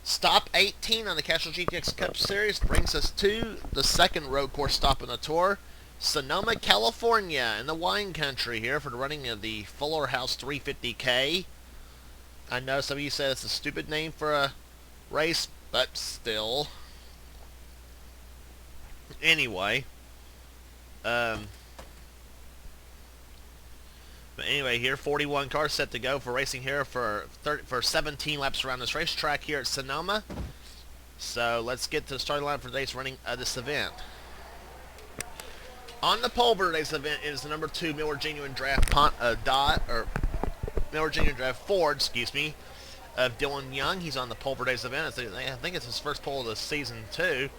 Stop 18 on the Castrol GTX Cup Series brings us to the second road course stop on the tour, Sonoma, California, in the wine country here for the running of the Fuller House 350K. I know some of you said it's a stupid name for a race, but still. Anyway, but anyway, here 41 cars set to go for racing here for 17 laps around this racetrack here at Sonoma. So let's get to the starting line for today's running of this event. On the pole for today's event is the number 2 Miller Genuine Draft Miller Genuine Draft Ford, excuse me, of Dylan Young. He's on the pole for today's event. I think it's his first pole of the season too.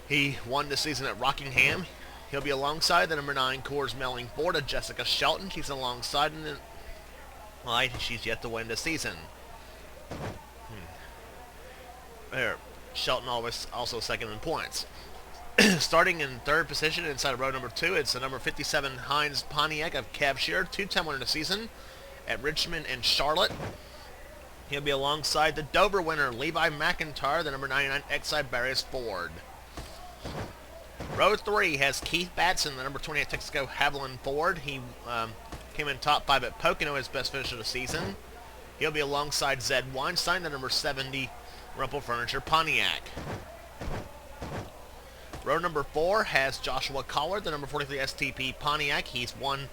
He won this season at Rockingham. He'll be alongside the number 9 Coors Melling Ford of Jessica Shelton. She's alongside, and well, she's yet to win this season. There, Shelton also second in points. Starting in third position inside of row number 2, it's the number 57 Heinz Pontiac of Cab Shearer, 2-time winner this season at Richmond and Charlotte. He'll be alongside the Dover winner Levi McIntyre, the number 99 Exide Barrios Ford. Row 3 has Keith Batson, the number 28 Texaco Haviland Ford. He came in top 5 at Pocono, his best finish of the season. He'll be alongside Zed Weinstein, the number 70 Rumpel Furniture Pontiac. Row number 4 has Joshua Collard, the number 43 STP Pontiac. He's won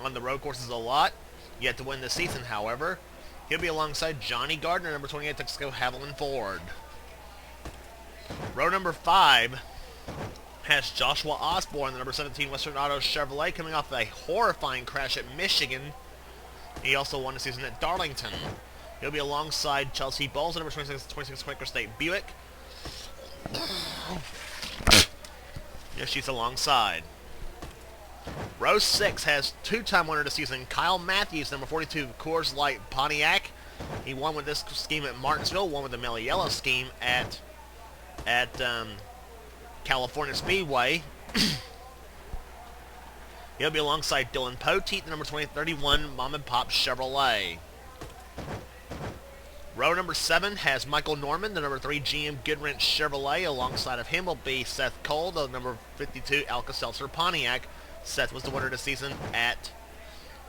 on the road courses a lot, yet to win this season, however. He'll be alongside Johnny Gardner, number 28 Texaco Haviland Ford. Row number 5 has Joshua Osborne, the number 17 Western Auto Chevrolet, coming off a horrifying crash at Michigan. He also won the season at Darlington. He'll be alongside Chelsea Bowles, the number 26 Quaker State Buick. Yes, she's alongside. Row 6 has 2-time winner this season, Kyle Matthews, number 42 Coors Light Pontiac. He won with this scheme at Martinsville, won with the Mellow Yellow scheme at California Speedway. He'll be alongside Dylan Poteet, the number 2031 Mom and Pop Chevrolet. Row number 7 has Michael Norman, the number 3 GM Goodwrench Chevrolet. Alongside of him will be Seth Cole, the number 52 Alka-Seltzer Pontiac. Seth was the winner this season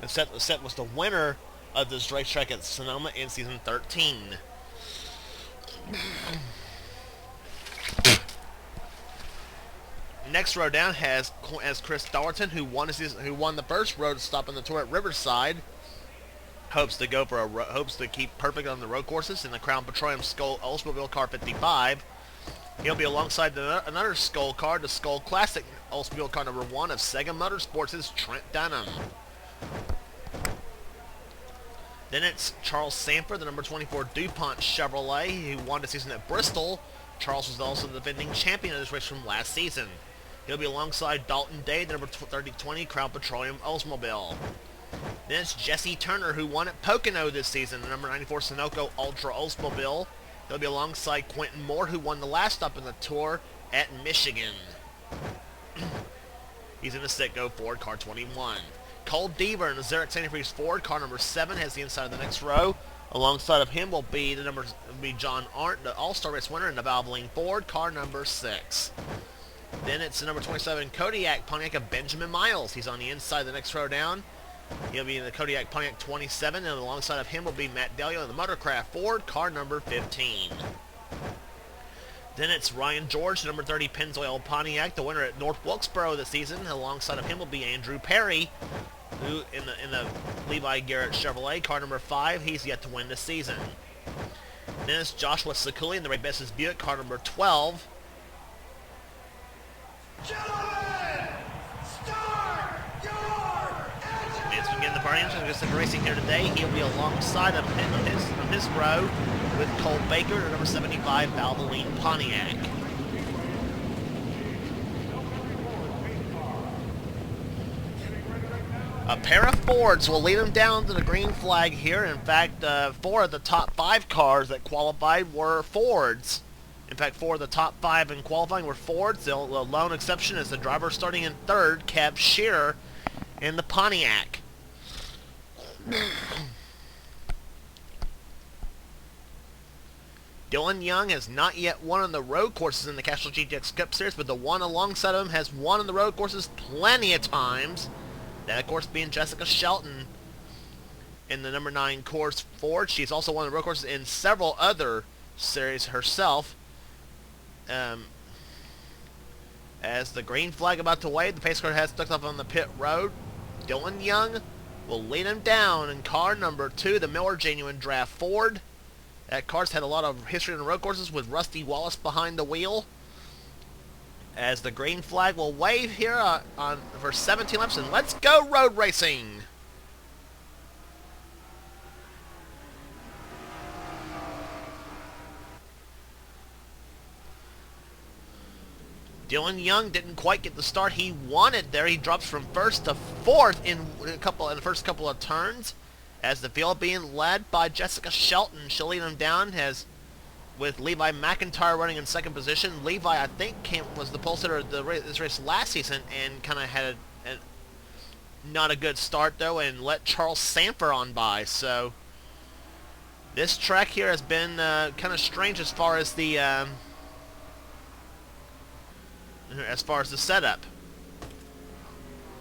Seth was the winner of this racetrack at Sonoma in season 13. Next row down has Chris Darlington, who won the first road stop on the tour at Riverside. Hopes to keep perfect on the road courses in the Crown Petroleum SKOAL Oldsmobile Car 55. He'll be alongside another SKOAL car, the SKOAL Classic Oldsmobile Car number 1 of Sega Motorsports' Trent Dunham. Then it's Charles Sanford, the number 24 DuPont Chevrolet, who won the season at Bristol. Charles was also the defending champion of this race from last season. He'll be alongside Dalton Day, the number 3020 Crown Petroleum Oldsmobile. Then it's Jesse Turner, who won at Pocono this season, the number 94 Sunoco Ultra Oldsmobile. He'll be alongside Quentin Moore, who won the last stop in the tour at Michigan. He's in the Sitco Ford Car 21. Cole Deaver in the ZEREX Antifreeze Ford Car number 7 has the inside of the next row. Alongside of him will be John Arndt, the All-Star Race winner in the Valvoline Ford Car number 6. Then it's the number 27 Kodiak Pontiac of Benjamin Miles. He's on the inside of the next row down. He'll be in the Kodiak Pontiac 27, and alongside of him will be Matt Delio in the Motorcraft Ford Car number 15. Then it's Ryan George, the number 30 PENNZOIL Pontiac, the winner at North Wilkesboro this season. Alongside of him will be Andrew Perry, who in the Levi Garrett Chevrolet Car number 5. He's yet to win this season. Then it's Joshua Sakuli in the Ray Besses Buick Car number 12. Gentlemen, start your engine! As we get in the party engine, we're racing here today. He'll be alongside of his row with Cole Baker, the number 75 Valvoline Pontiac. A pair of Fords will lead him down to the green flag here. In fact, 4 of the top 5 cars that qualified were Fords. In fact, 4 of the top 5 in qualifying were Fords. The lone exception is the driver starting in 3rd, Cab Shearer, in the Pontiac. Dylan Young has not yet won on the road courses in the Castrol GTX Cup Series, but the one alongside him has won on the road courses plenty of times. That, of course, being Jessica Shelton in the number 9 Coors Ford. She's also won the road courses in several other series herself. As the green flag about to wave, the pace car has stuck up on the pit road. Dylan Young will lead him down in car number 2, the Miller Genuine Draft Ford. That car's had a lot of history on the road courses with Rusty Wallace behind the wheel. As the green flag will wave here for 17 laps, and let's go road racing! Dylan Young didn't quite get the start he wanted there. He drops from first to fourth in the first couple of turns, as the field being led by Jessica Shelton. She'll lead him down, with Levi McIntyre running in second position. Levi, I think, was the pole sitter of this race last season and kind of had not a good start, though, and let Charles Sanford on by. So this track here has been kind of strange as far as the setup.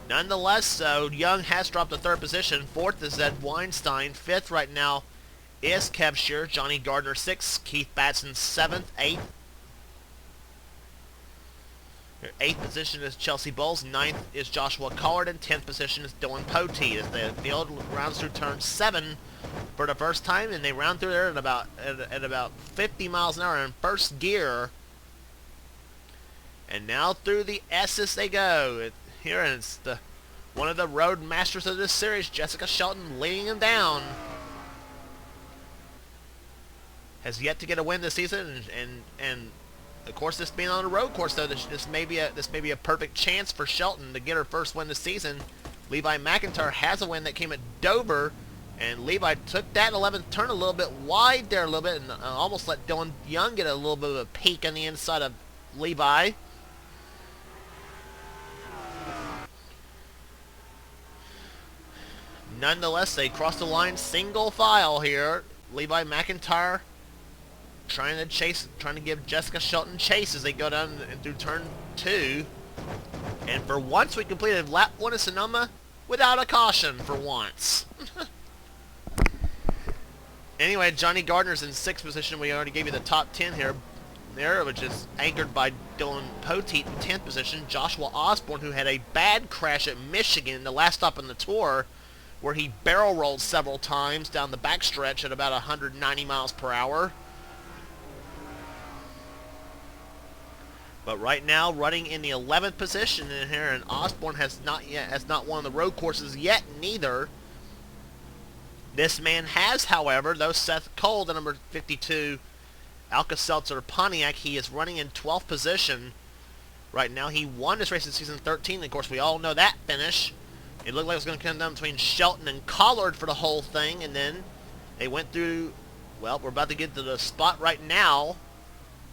Nonetheless, Young has dropped to third position. Fourth is Ed Weinstein. Fifth right now is Kev Shear. Johnny Gardner 6th. Keith Batson 7th. 8th. Eighth position is Chelsea Bowles. 9th is Joshua Collard. And 10th position is Dylan Poteet. As the field rounds through turn 7 for the first time, and they round through there at about 50 miles an hour in first gear. And now through the S's they go. Here is one of the road masters of this series, Jessica Shelton, leading him down. Has yet to get a win this season, and of course, this being on a road course, though, this may be a perfect chance for Shelton to get her first win this season. Levi McIntyre has a win that came at Dover, and Levi took that 11th turn a little bit wide there, and almost let Dylan Young get a little bit of a peek on the inside of Levi. Nonetheless, they cross the line single file here. Levi McIntyre trying to give Jessica Shelton chase as they go down through turn 2. And for once, we completed lap 1 of Sonoma without a caution for once. Anyway, Johnny Gardner's in 6th position. We already gave you the top 10 here, which is anchored by Dylan Poteet in 10th position. Joshua Osborne, who had a bad crash at Michigan, the last stop on the tour, where he barrel rolled several times down the backstretch at about 190 miles per hour. But right now, running in the 11th position in here, and Osborne has not won the road courses yet, neither. This man has, however, though Seth Cole, the number 52 Alka-Seltzer Pontiac, he is running in 12th position. Right now, he won this race in season 13. Of course, we all know that finish. It looked like it was going to come down between Shelton and Collard for the whole thing, and then they went through, well, we're about to get to the spot right now.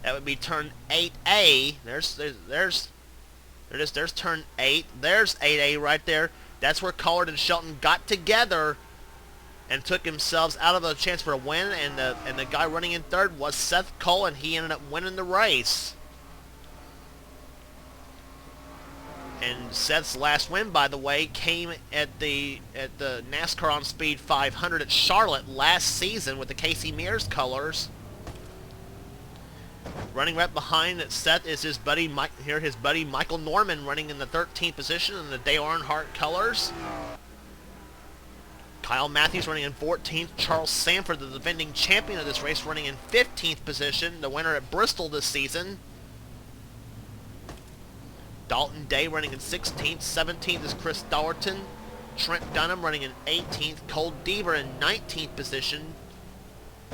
That would be turn 8A. There's turn 8. There's 8A right there. That's where Collard and Shelton got together and took themselves out of a chance for a win, and the guy running in third was Seth Cole, and he ended up winning the race. And Seth's last win, by the way, came at the NASCAR on Speed 500 at Charlotte last season with the Casey Mears colors. Running right behind Seth is his buddy Michael Norman, running in the 13th position in the Dale Earnhardt colors. Kyle Matthews running in 14th. Charles Sanford, the defending champion of this race, running in 15th position, the winner at Bristol this season. Dalton Day running in 16th. 17th is Chris Dollerton. Trent Dunham running in 18th. Cole Deaver in 19th position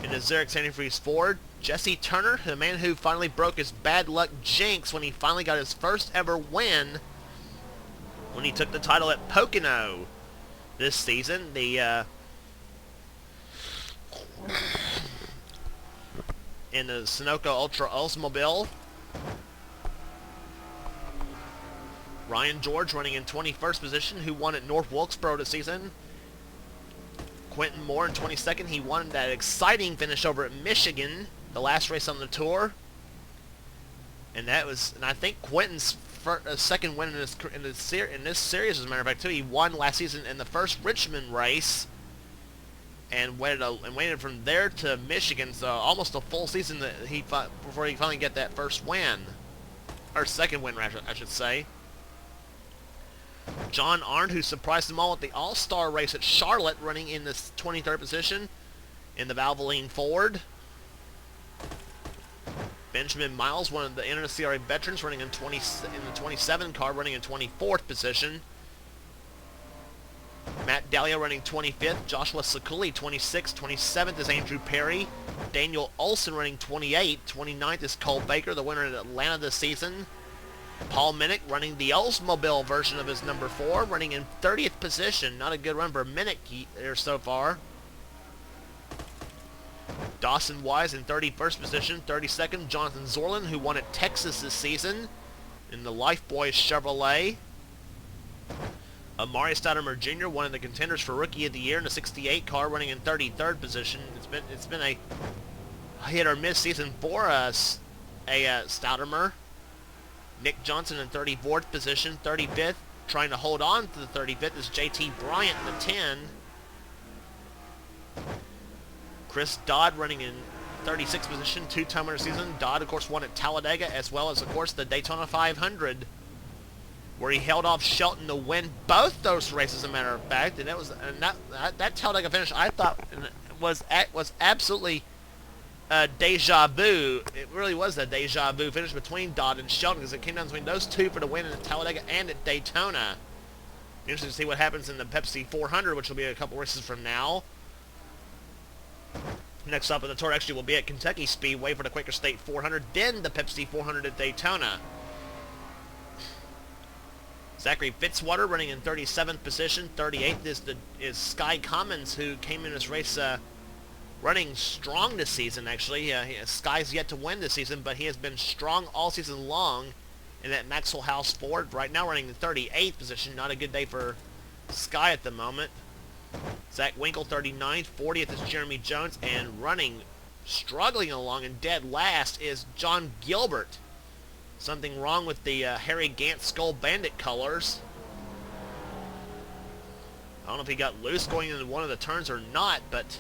in the ZEREX antifreeze Ford. Jesse Turner, the man who finally broke his bad luck jinx when he finally got his first ever win when he took the title at Pocono this season. In the SUNOCO Ultra Oldsmobile. Ryan George running in 21st position, who won at North Wilkesboro this season. Quentin Moore in 22nd. He won that exciting finish over at Michigan. the last race on the tour. And I think Quentin's second win in this series, as a matter of fact, too. He won last season in the first Richmond race, and waited from there to Michigan. So almost a full season that he fought before he finally get that first win, or second win, I should say. John Arndt, who surprised them all at the All-Star race at Charlotte, running in the 23rd position in the Valvoline Ford. Benjamin Miles, one of the NNSCRA veterans, running in the 27 car, running in 24th position. Matt Dahlia running 25th. Joshua Sakuli 26th. 27th is Andrew Perry. Daniel Olson running 28th. 29th is Cole Baker, the winner in Atlanta this season. Paul Minnick running the Oldsmobile version of his number 4, running in 30th position. Not a good run for Minnick there so far. Dawson Wise in 31st position. 32nd, Jonathan Zorlin, who won at Texas this season in the Lifebuoy Chevrolet. Amari Stoudemire Jr., one of the contenders for Rookie of the Year in the 68 car, running in 33rd position. It's been a hit or miss season for Stoudemire. Nick Johnson in 34th position. 35th, trying to hold on to the 35th, is JT Bryant in the 10. Chris Dodd running in 36th position, two-time winner season. Dodd, of course, won at Talladega, as well as, of course, the Daytona 500, where he held off Shelton to win both those races, as a matter of fact. And that Talladega finish, I thought, was absolutely deja vu. It really was a deja vu finish between Dodd and Shelton, because it came down between those two for the win at Talladega and at Daytona. Interesting to see what happens in the Pepsi 400, which will be a couple races from now. Next up on the tour actually will be at Kentucky Speedway for the Quaker State 400, then the Pepsi 400 at Daytona. Zachary Fitzwater running in 37th position. 38th is Sky Commons, who came in this race running strong this season, actually. Sky's yet to win this season, but he has been strong all season long in that Maxwell House Ford. Right now running in 38th position. Not a good day for Sky at the moment. Zach Winkle 39th. 40th is Jeremy Jones, and struggling along and dead last is John Gilbert. Something wrong with the Harry Gant Skull Bandit colors. I don't know if he got loose going into one of the turns or not, but...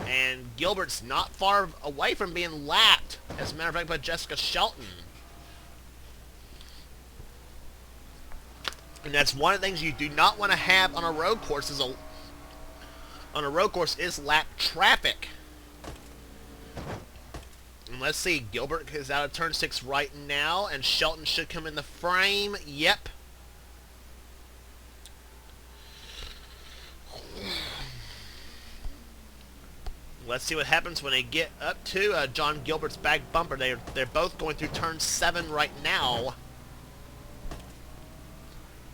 And Gilbert's not far away from being lapped, as a matter of fact, by Jessica Shelton. And that's one of the things you do not want to have on a road course is lap traffic. And let's see, Gilbert is out of turn 6 right now, and Shelton should come in the frame. Yep. Let's see what happens when they get up to John Gilbert's back bumper. They're both going through turn 7 right now.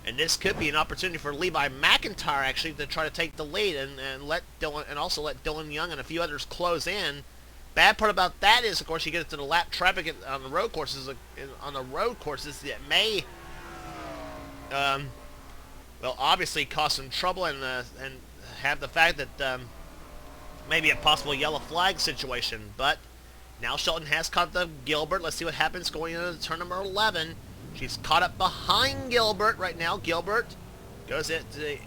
And this could be an opportunity for Levi McIntyre, actually, to try to take the lead and let Dylan, and also let Dylan Young and a few others close in. Bad part about that is, of course, you get into the lap traffic on the road courses. It may, well, obviously cause some trouble and have the fact that maybe a possible yellow flag situation. But now Shelton has caught up Gilbert. Let's see what happens going into turn number 11. She's caught up behind Gilbert right now. Gilbert goes into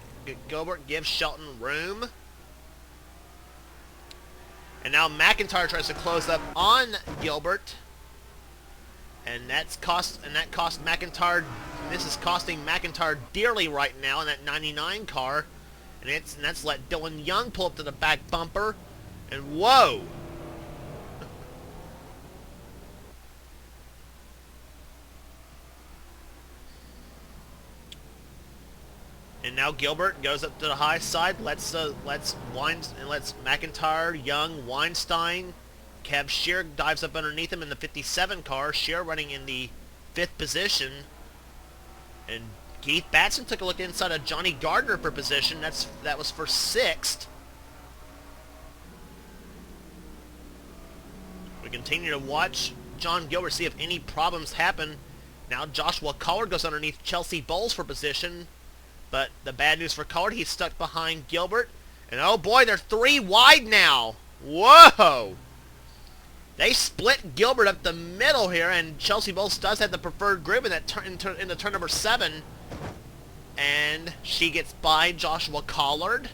Gilbert gives Shelton room. And now McIntyre tries to close up on Gilbert. And that cost McIntyre, this is costing McIntyre dearly right now in that 99 car. And that's let Dylan Young pull up to the back bumper. And whoa! And now Gilbert goes up to the high side, lets McIntyre, Young, Weinstein, Kev Shear dives up underneath him in the 57 car. Shear running in the 5th position. And Keith Batson took a look inside of Johnny Gardner for position. That was for 6th. We continue to watch John Gilbert, see if any problems happen. Now Joshua Collard goes underneath Chelsea Bowles for position. But the bad news for Collard, he's stuck behind Gilbert. And oh boy, they're 3 wide now. Whoa! They split Gilbert up the middle here, and Chelsea Bowles does have the preferred group in that into turn number 7. And she gets by Joshua Collard.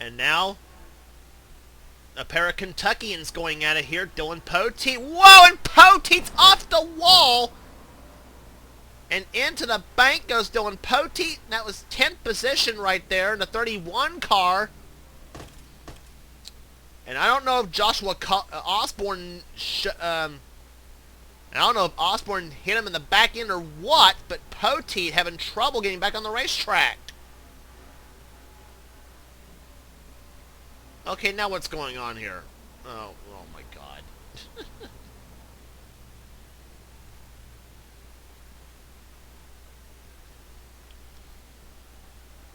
And now, a pair of Kentuckians going at it here. Dylan Poteet. Whoa, and Poteet's off the wall. And into the bank goes Dylan Poteet. That was 10th position right there in the 31 car. And I don't know if Joshua Osborne, I don't know if Osborne hit him in the back end or what, but Poteet having trouble getting back on the racetrack. Okay, now what's going on here? Oh my God.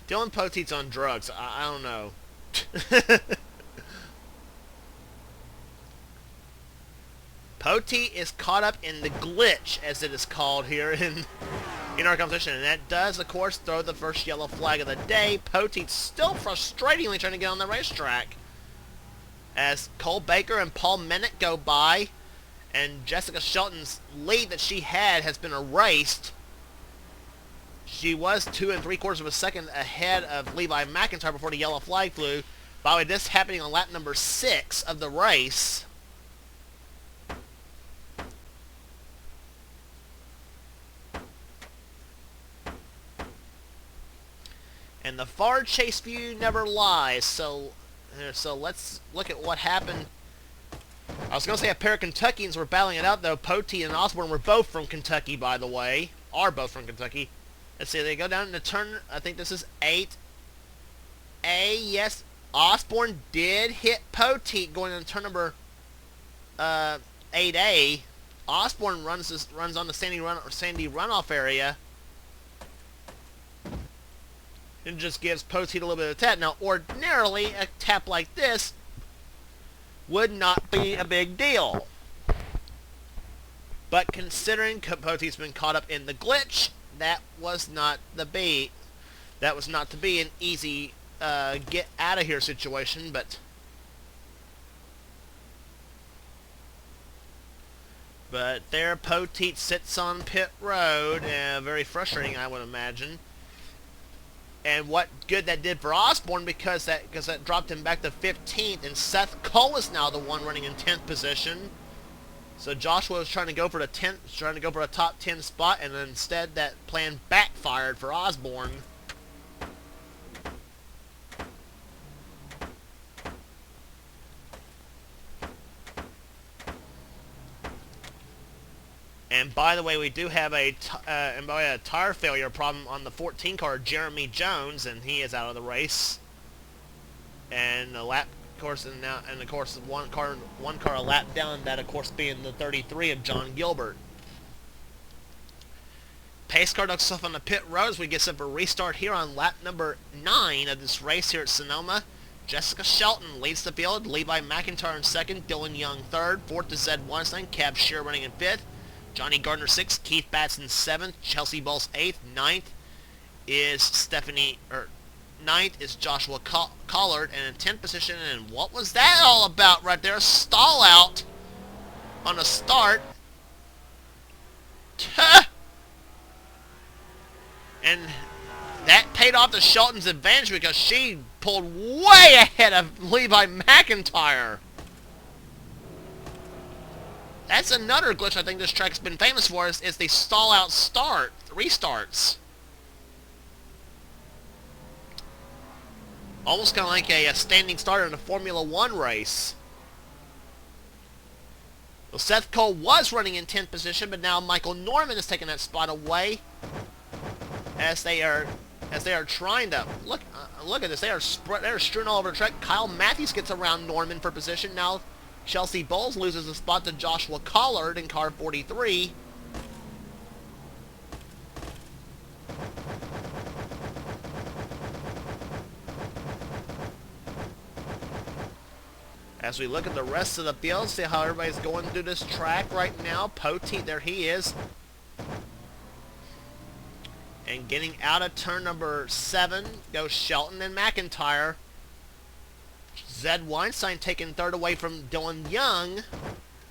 Dylan Poteet's on drugs. I don't know. Poteet is caught up in the glitch, as it is called here in our competition. And that does, of course, throw the first yellow flag of the day. Poteet's still frustratingly trying to get on the racetrack. As Cole Baker and Paul Mennett go by, and Jessica Shelton's lead that she had has been erased. She was 2 3/4 of a second ahead of Levi McIntyre before the yellow flag flew. By the way, this happening on lap number 6 of the race. And the far chase view never lies, so let's look at what happened. I was going to say a pair of Kentuckians were battling it out, though. Poteet and Osborne were both from Kentucky, by the way. Are both from Kentucky. Let's see, they go down in the turn, I think this is 8A. Yes, Osborne did hit Poteet going into turn number 8A. Osborne runs on the sandy runoff area. It just gives Poteet a little bit of a tap. Now, ordinarily, a tap like this would not be a big deal. But considering Poteet's been caught up in the glitch, that was not to be an easy get out of here situation. But there, Poteet sits on pit road, very frustrating, I would imagine. And what good that did for Osborne, because that dropped him back to 15th, and Seth Cole is now the one running in 10th position. So Joshua was trying to go for a top 10 spot, and instead that plan backfired for Osborne. And by the way, we do have a tire failure problem on the 14 car, Jeremy Jones, and he is out of the race. And the lap course, and of course one car a lap down. That of course being the 33 of John Gilbert. Pace car ducks off on the pit road as we get set for restart here on lap number 9 of this race here at Sonoma. Jessica Shelton leads the field. Levi McIntyre in second. Dylan Young third. Fourth is Zed Weinstein. Cab Shear running in fifth. Johnny Gardner 6th, Keith Batson 7th, Chelsea Bowles 8th, 9th is Joshua Collard, and in 10th position, and what was that all about right there? Stall out on a start. And that paid off to Shelton's advantage because she pulled way ahead of Levi McIntyre. That's another glitch I think this track's been famous for, is the stall-out restarts. Almost kind of like a standing starter in a Formula 1 race. Well, Seth Cole was running in 10th position, but now Michael Norman is taking that spot away. As they are trying to look at this. They are strewn all over the track. Kyle Matthews gets around Norman for position. Now Chelsea Bowles loses a spot to Joshua Collard in car 43. As we look at the rest of the field, see how everybody's going through this track right now. Poteet, there he is. And getting out of turn number 7 goes Shelton and McIntyre. Zed Weinstein taking third away from Dylan Young.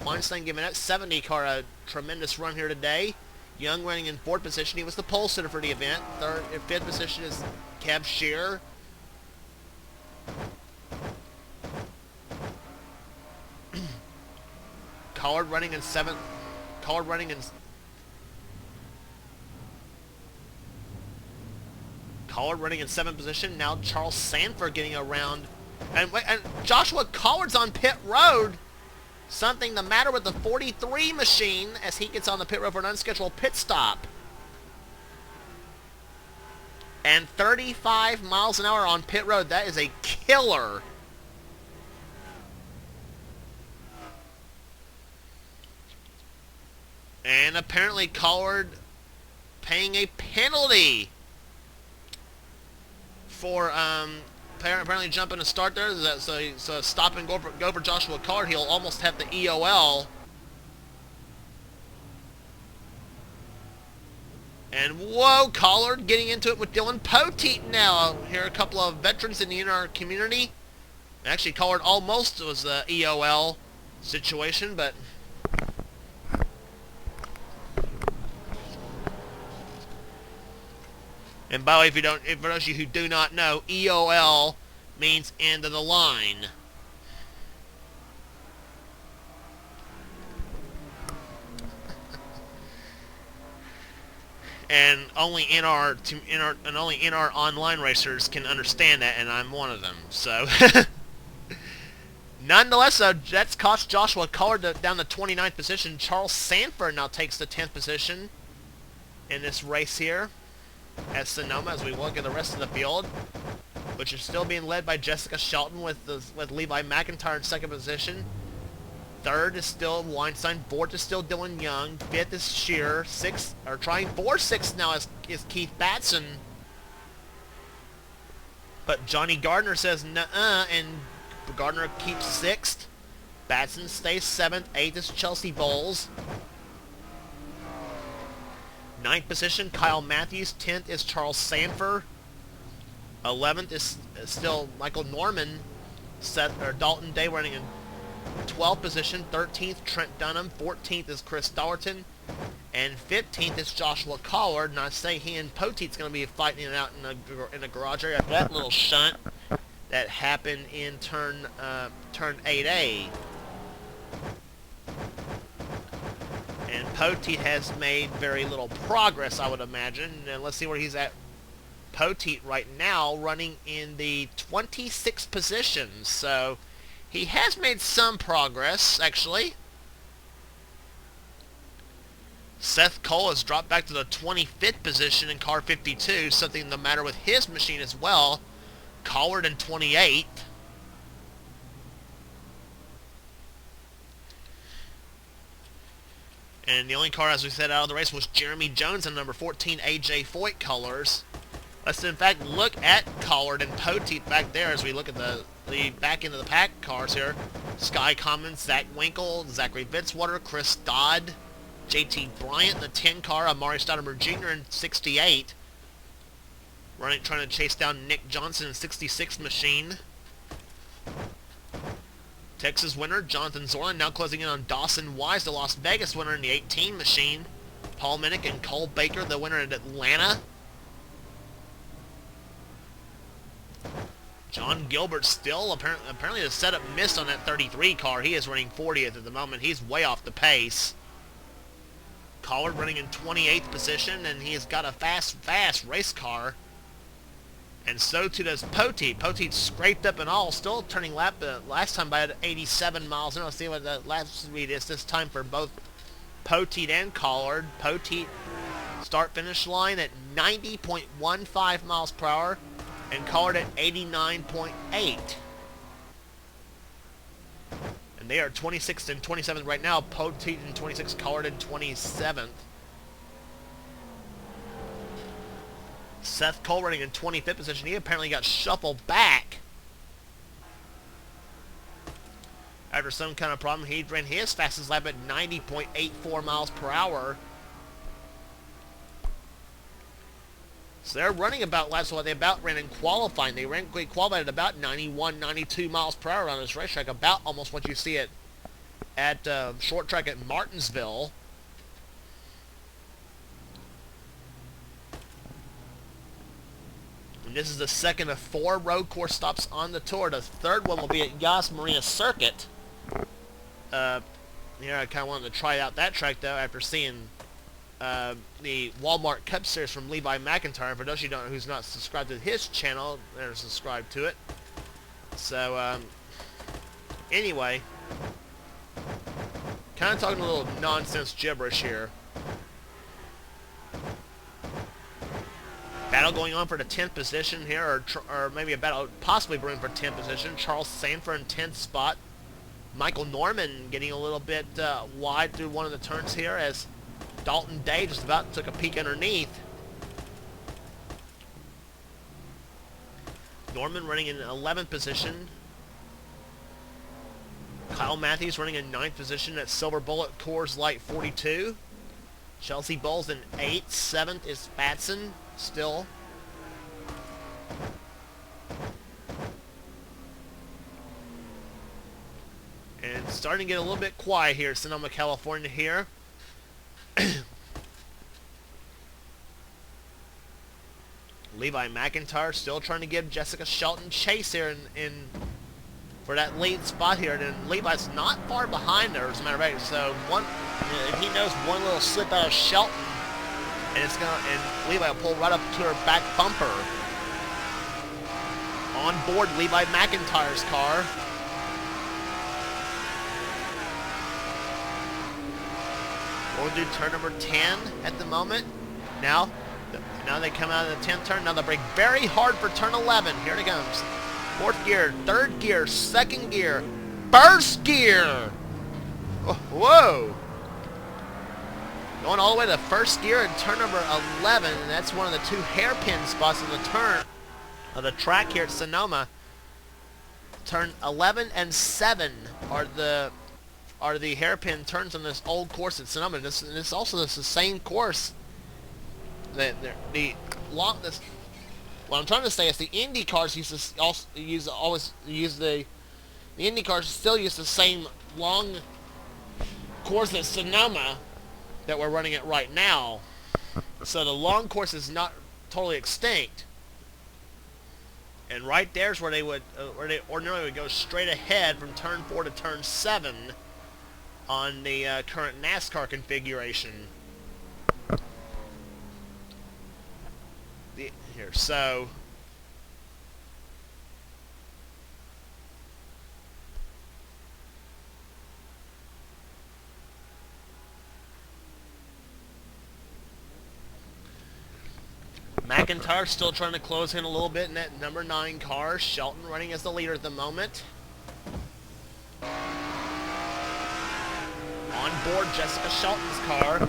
Weinstein giving that 70 car a tremendous run here today. Young running in fourth position. He was the pole sitter for the event. Fifth position is Kev Shearer. Collard running in seventh. Collard running in seventh position. Now Charles Sanford getting around. And Joshua Collard's on pit road. Something the matter with the 43 machine as he gets on the pit road for an unscheduled pit stop. And 35 miles an hour on pit road. That is a killer. And apparently Collard paying a penalty for apparently jumping a start there. So stop and go for Joshua Collard. He'll almost have the EOL. And whoa, Collard getting into it with Dylan Poteet now. Here are a couple of veterans in our community. Actually, Collard almost was the EOL situation, but and by the way, for those of you who do not know, EOL means end of the line. And only NR online racers can understand that, and I'm one of them. So, nonetheless, that's cost Joshua Collard down the 29th position. Charles Sanford now takes the 10th position in this race here at Sonoma as we look at the rest of the field, which is still being led by Jessica Shelton with Levi McIntyre in second position. Third is still Weinstein. Fourth is still Dylan Young. Fifth is Shearer. Sixth, or trying for sixth now is Keith Batson. But Johnny Gardner says nuh-uh, and Gardner keeps sixth. Batson stays seventh. Eighth is Chelsea Bowles. Ninth position, Kyle Matthews. 10th is Charles Sanford. 11th is still Michael Norman. Dalton Day running in 12th position. 13th, Trent Dunham. 14th is Chris Dollerton. And 15th is Joshua Collard. And I say he and Poteet's going to be fighting it out in the garage area after that little shunt that happened in turn 8A. And Poteet has made very little progress, I would imagine. And let's see where he's at. Poteet right now running in the 26th position. So he has made some progress, actually. Seth Cole has dropped back to the 25th position in car 52. Something the matter with his machine as well. Collard in 28th. And the only car, as we said, out of the race was Jeremy Jones in number 14 AJ Foyt colors. Let's in fact look at Collard and Poteet back there as we look at the back end of the pack cars here. Sky Commons, Zach Winkle, Zachary Fitzwater, Chris Dodd, JT Bryant, the 10 car, Amari Stoudemire Jr. in 68. Trying to chase down Nick Johnson in 66 machine. Texas winner, Jonathan Zorlin, now closing in on Dawson Wise, the Las Vegas winner in the 18 machine. Paul Minnick and Cole Baker, the winner in Atlanta. John Gilbert still, apparently the setup missed on that 33 car. He is running 40th at the moment. He's way off the pace. Collard running in 28th position, and he has got a fast race car. And so too does Poteet. Poteet scraped up and all, still turning lap last time by 87 miles an hour. Let's see what the lap speed is this time for both Poteet and Collard. Poteet start-finish line at 90.15 miles per hour, and Collard at 89.8. And they are 26th and 27th right now. Poteet in 26th, Collard in 27th. Seth Cole running in 25th position. He apparently got shuffled back after some kind of problem. He ran his fastest lap at 90.84 miles per hour. So they're running about laps what they about ran in qualifying. They qualified at about 91, 92 miles per hour on this racetrack, about almost what you see at short track at Martinsville. And this is the second of 4 road course stops on the tour. The third one will be at Yas Marina Circuit. Here I kind of wanted to try out that track though after seeing the Walmart Cup Series from Levi McIntyre. For those of you who's not subscribed to his channel, they're subscribed to it. So anyway, kind of talking a little nonsense gibberish here. Battle going on for the 10th position here, or maybe a battle possibly brewing for 10th position. Charles Sanford in 10th spot. Michael Norman getting a little bit wide through one of the turns here as Dalton Day just about took a peek underneath. Norman running in 11th position. Kyle Matthews running in 9th position at Silver Bullet Coors Light 42. Chelsea Bowles in 8th. 7th is Batson still. And starting to get a little bit quiet here at Sonoma, California here. Levi McIntyre still trying to give Jessica Shelton chase here in for that lead spot here. And Levi's not far behind her, as a matter of fact. So he knows one little slip out of Shelton, and Levi will pull right up to her back bumper. On board Levi McIntyre's car. We'll do turn number 10 at the moment. Now they come out of the 10th turn. Now they brake very hard for turn 11. Here it comes. 4th gear, 3rd gear, 2nd gear, 1st gear. Oh, whoa. Going all the way to 1st gear in turn number 11. And that's one of the 2 hairpin spots in the turn of the track here at Sonoma. Turn 11 and 7 are the hairpin turns on this old course at Sonoma. This is also the same course. What I'm trying to say is the Indy cars always use the Indy cars still use the same long course at Sonoma that we're running it right now. So the long course is not totally extinct. And right there's where they ordinarily would go straight ahead from turn 4 to turn 7 on the current NASCAR configuration. Here, so McIntyre still trying to close in a little bit in that number 9 car. Shelton running as the leader at the moment. On board Jessica Shelton's car.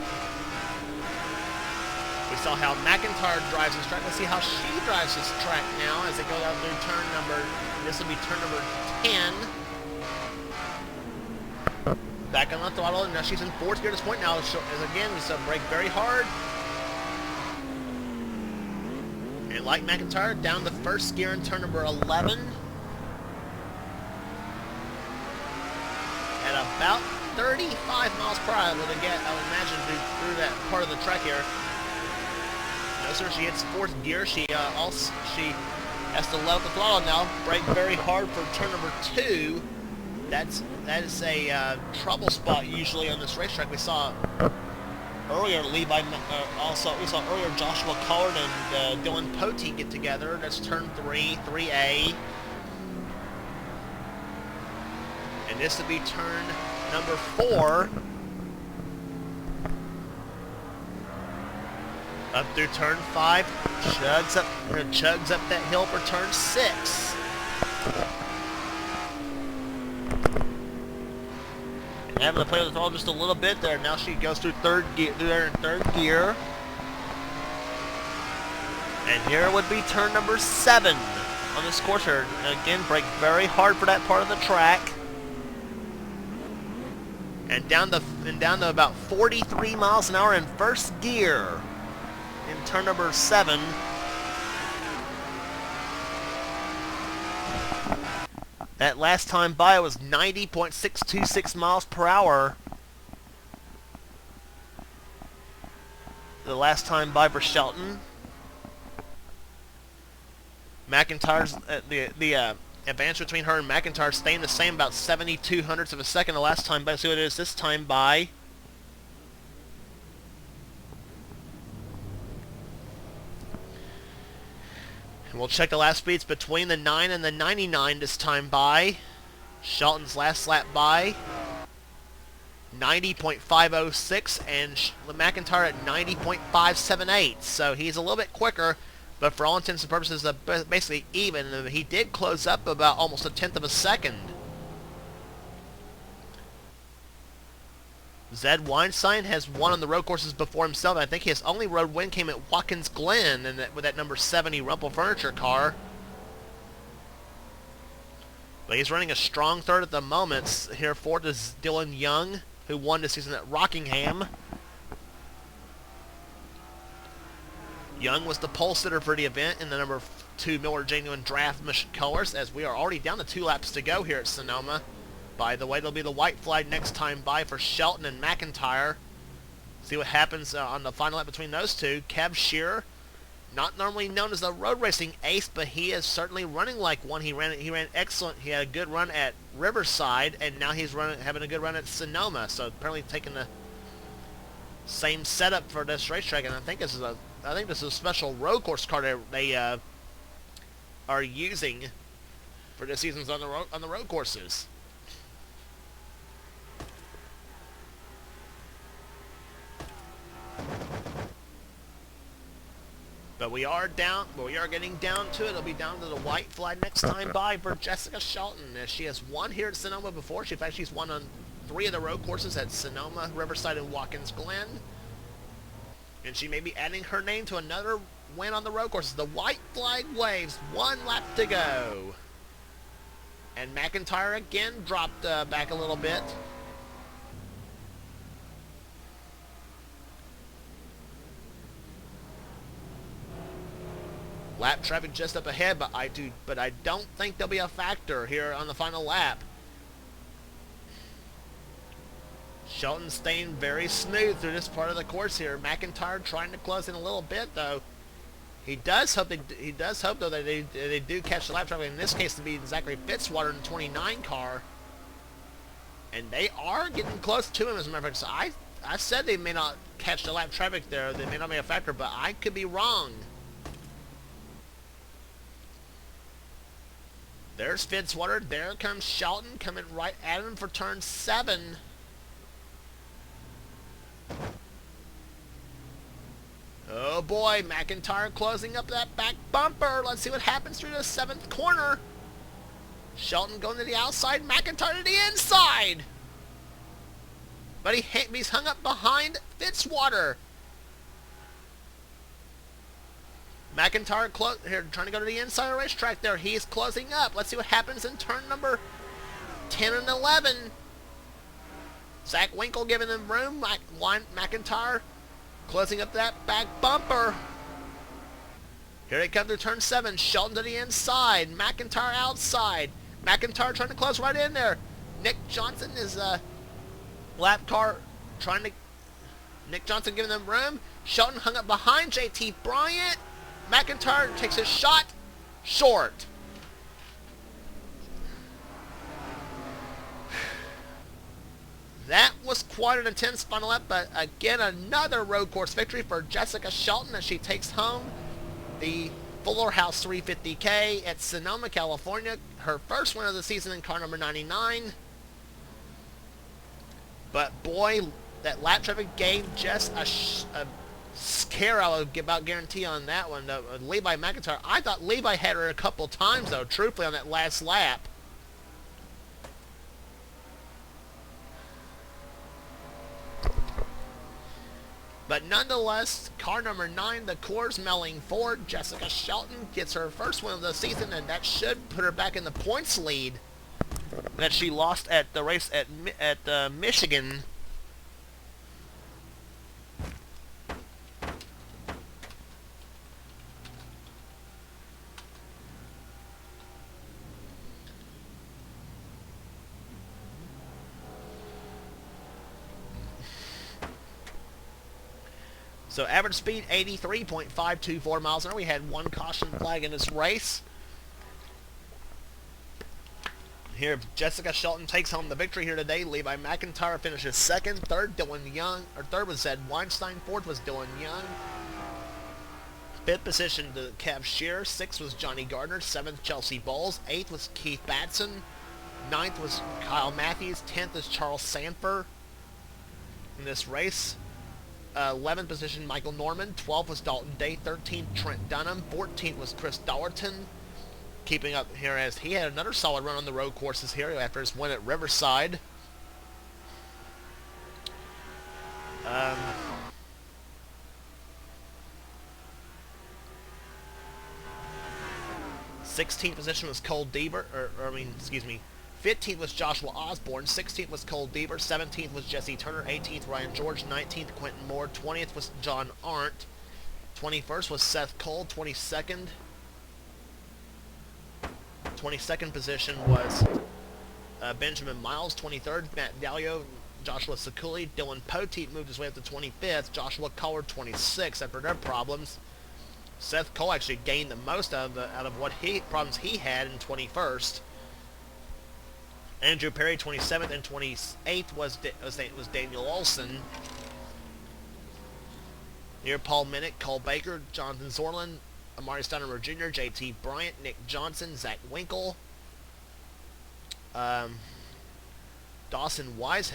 We saw how McIntyre drives this track. Let's see how she drives this track now as they go down through turn number, this will be turn number 10. Back on the throttle, and now she's in 4th gear at this point now. As again, we saw brake very hard. And like McIntyre, down the 1st gear in turn number 11. At about 35 miles per hour, I would imagine, through that part of the track here. No, sir, she hits 4th gear. She has to let the throttle now. Brake very hard for turn number 2. That is a trouble spot usually on this racetrack. We saw earlier we saw earlier Joshua Collard and Dylan Poteet get together. That's turn 3A. And this would be turn number 4. Up through turn 5, chugs up that hill for turn 6. And having to play with the throttle just a little bit there. Now she goes through 3rd gear. And here would be turn number 7 on this course here. And again, brake very hard for that part of the track. And down to about 43 miles an hour in 1st gear. In turn number 7, That last time by was 90.626 miles per hour. The last time by for Shelton. McIntyre's the advance between her and McIntyre staying the same, about 72 hundredths of a second the last time by. Let's see what it is this time by. And we'll check the last speeds between the 9 and the 99 this time by. Shelton's last lap by 90.506 and McIntyre at 90.578. So he's a little bit quicker, but for all intents and purposes, basically even. He did close up about almost a tenth of a second. Zed Weinstein has won on the road courses before himself. I think his only road win came at Watkins Glen and with that number 70 Rumpel Furniture car. But he's running a strong third at the moment. Here fourth is Dylan Young, who won this season at Rockingham. Young was the pole sitter for the event in the number 2 Miller Genuine Draft Mission Colors, as we are already down to 2 laps to go here at Sonoma. By the way, there'll be the white flag next time by for Shelton and McIntyre. See what happens on the final lap between those two. Kev Shearer, not normally known as a road racing ace, but he is certainly running like one. He ran excellent. He had a good run at Riverside, and now he's having a good run at Sonoma. So apparently taking the same setup for this racetrack, and I think this is a special road course car they are using for this season's on the road courses. But we are getting down to it. It'll be down to the white flag next time by for Jessica Shelton, as she has won here at Sonoma before. She's won on 3 of the road courses at Sonoma, Riverside, and Watkins Glen. And she may be adding her name to another win on the road courses. The white flag waves. 1 lap to go. And McIntyre again dropped back a little bit. Lap traffic just up ahead, but I don't think there'll be a factor here on the final lap. Shelton staying very smooth through this part of the course here. McIntyre trying to close in a little bit though. He does hope though that they do catch the lap traffic. In this case, to be Zachary Fitzwater in the 29 car, and they are getting close to him. As a matter of fact, so I said they may not catch the lap traffic there. They may not be a factor, but I could be wrong. There's Fitzwater. There comes Shelton coming right at him for turn 7. Oh boy, McIntyre closing up that back bumper. Let's see what happens through the 7th corner. Shelton going to the outside, McIntyre to the inside. But he's hung up behind Fitzwater. McIntyre here trying to go to the inside of the racetrack there. He's closing up. Let's see what happens in turn number 10 and 11. Zach Winkle giving them room. McIntyre closing up that back bumper. Here they come through turn 7. Shelton to the inside. McIntyre outside. McIntyre trying to close right in there. Nick Johnson is lap car trying to... Nick Johnson giving them room. Shelton hung up behind JT Bryant. McIntyre takes his shot. Short. That was quite an intense final lap, but again, another road course victory for Jessica Shelton as she takes home the Fuller House 350K at Sonoma, California. Her first win of the season in car number 99. But boy, that lap traffic gave just a scare, I would about guarantee on that one. Levi McIntyre, I thought Levi had her a couple times, though, truthfully, on that last lap. But nonetheless, car number 9, the Coors Melling Ford, Jessica Shelton, gets her first win of the season, and that should put her back in the points lead that she lost at the race at Michigan. So average speed 83.524 miles an hour. We had one caution flag in this race. Here, Jessica Shelton takes home the victory here today. Levi McIntyre finishes second. Third, third was Zed Weinstein. Fourth was Dylan Young. Fifth position to Kev Shearer. Sixth was Johnny Gardner. Seventh, Chelsea Bowles. Eighth was Keith Batson. Ninth was Kyle Matthews. 10th is Charles Sanford in this race. 11th position, Michael Norman. 12th was Dalton Day. 13th, Trent Dunham. 14th was Chris Dollerton. Keeping up here as he had another solid run on the road courses here after his win at Riverside. 16th position was Cole Deaver, 15th was Joshua Osborne, 16th was Cole Deaver, 17th was Jesse Turner, 18th Ryan George, 19th Quentin Moore, 20th was John Arndt, 21st was Seth Cole, 22nd position was Benjamin Miles, 23rd Matt Dalio, Joshua Sakuli, Dylan Poteet moved his way up to 25th, Joshua Collard 26th after their problems. Seth Cole actually gained the most out of what problems he had in 21st. Andrew Perry 27th and 28th was Daniel Olson. Here Paul Minnick, Cole Baker, Jonathan Zorlin, Amari Steinemer Jr., J.T. Bryant, Nick Johnson, Zach Winkle. Dawson Wise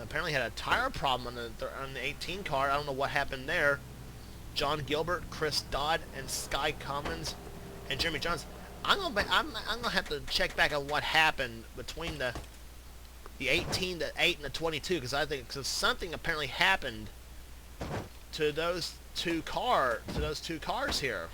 apparently had a tire problem on the 18 car. I don't know what happened there. John Gilbert, Chris Dodd, and Sky Commons, and Jeremy Johnson. I'm gonna have to check back on what happened between the 18, the 8, and the 22, because I think something apparently happened to those two cars here.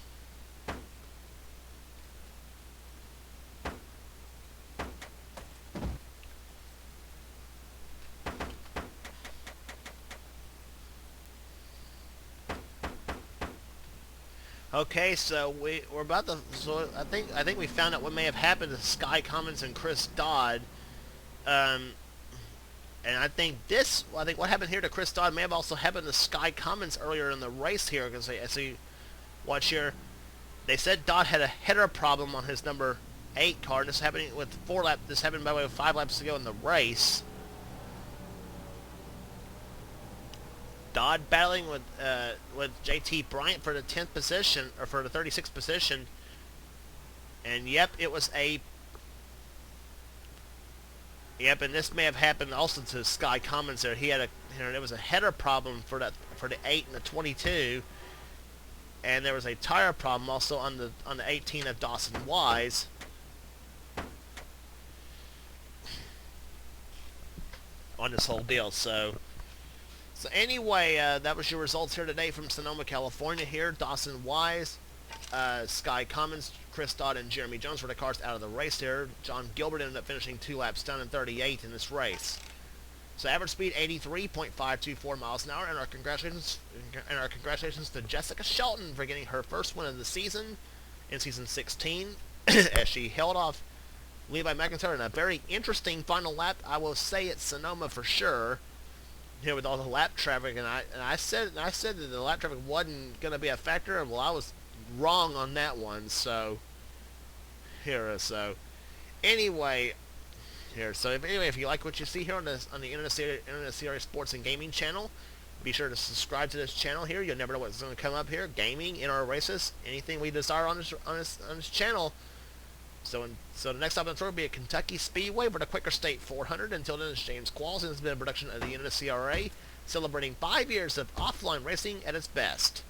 Okay, so we're about to. So I think we found out what may have happened to Sky Commons and Chris Dodd, and I think what happened here to Chris Dodd may have also happened to Sky Commons earlier in the race here. Because I see, watch here, they said Dodd had a header problem on his number 8 car. And this happening with 4 laps. This happened by the way with 5 laps to go in the race. Dodd battling with J.T. Bryant for the 10th position, or for the 36th position, and yep, it was and this may have happened also to Sky Commons there. He had there was a header problem for the 8 and the 22, and there was a tire problem also on the 18 of Dawson Wise. On this whole deal, so anyway, that was your results here today from Sonoma, California here. Dawson Wise, Sky Commons, Chris Dodd, and Jeremy Jones were the cars out of the race here. John Gilbert ended up finishing 2 laps down in 38th in this race. So average speed 83.524 miles an hour, and our congratulations to Jessica Shelton for getting her first win of the season in season 16 as she held off Levi McIntyre in a very interesting final lap. I will say at Sonoma for sure. Here with all the lap traffic, and I said that the lap traffic wasn't going to be a factor. Well, I was wrong on that one. So anyway, if you like what you see here on the NNSCRA Sports and Gaming channel, be sure to subscribe to this channel here. You'll never know what's going to come up here. Gaming, in our races, anything we desire on this channel. So the next stop on the tour will be at Kentucky Speedway for the Quicker State 400. Until then, it's James Qualls, and it's been a production of the NNSCRA, celebrating 5 years of offline racing at its best.